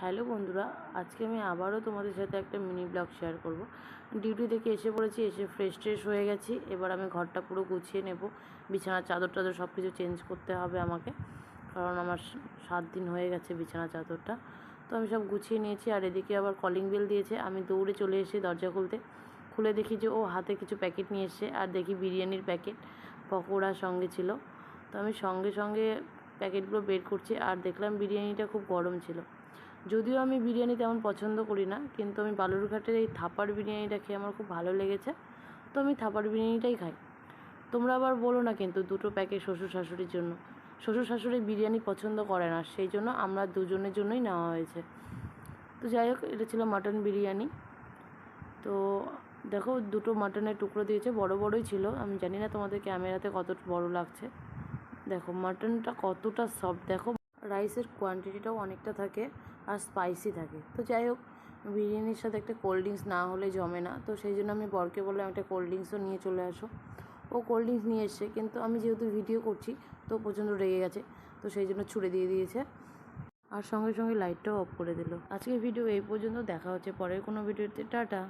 Hello বন্ধুরা, আজকে আমি আবারও তোমাদের সাথে একটা মিনি ব্লগ শেয়ার করব। ডিউটি থেকে এসে পড়েছি, এসে ফ্রেশ হয়ে গেছি। এবার আমি ঘরটা পুরো গুছিয়ে নেব। বিছানার চাদর টাদর সব কিছু চেঞ্জ করতে হবে আমাকে, কারণ আমার 7 দিন হয়ে গেছে বিছানা চাদরটা। তো আমি সব গুছিয়ে নিয়েছি। আর এদিকে আবার কলিং বেল দিয়েছে। আমি দৌড়ে চলে এসে দরজা খুলে দেখি যে ও হাতে কিছু প্যাকেট নিয়ে এসছে। আর দেখি বিরিয়ানির প্যাকেট, পকোড়া সঙ্গে ছিল। তো আমি সঙ্গে সঙ্গে প্যাকেটগুলো বের করছি। আর দেখলাম বিরিয়ানিটা খুব গরম ছিল। যদিও আমি বিরিয়ানি তেমন পছন্দ করি না, কিন্তু আমি বালুরঘাটের এই থাপার বিরিয়ানিটা খেয়ে আমার খুব ভালো লেগেছে। তো আমি থাপার বিরিয়ানিটাই খাই। তোমরা আবার বলো না কিন্তু দুটো প্যাকেট শ্বশুর শাশুড়ির জন্য। শ্বশুর শাশুড়ি বিরিয়ানি পছন্দ করে না, সেই জন্য আমরা দুজনের জন্যই নেওয়া হয়েছে। তো যাই হোক, এটা ছিল মাটন বিরিয়ানি। তো দেখো, দুটো মাটনের টুকরো দিয়েছে, বড়ই ছিল। আমি জানি না তোমাদের ক্যামেরাতে কত বড় লাগছে। দেখো মাটনটা কতটা সফট, দেখো রাইসের কোয়ান্টিটিটাও অনেকটা থাকে আর স্পাইসি থাকে। তো যাই হোক, বিরিয়ানির সাথে একটা কোল্ড ড্রিঙ্কস না হলে জমে না। তো সেই জন্য আমি বরকে বললাম একটা কোল্ড ড্রিঙ্কসও নিয়ে চলে আসো। ও কোল্ড ড্রিঙ্কস নিয়ে এসছে, কিন্তু আমি যেহেতু ভিডিও করছি তো প্রচণ্ড রেগে গেছে। তো সেই জন্য ছুড়ে দিয়ে দিয়েছে, আর সঙ্গে সঙ্গে লাইটটাও অফ করে দিল। আজকের ভিডিও এই পর্যন্ত। দেখা হচ্ছে পরের কোনো ভিডিওতে। টাটা।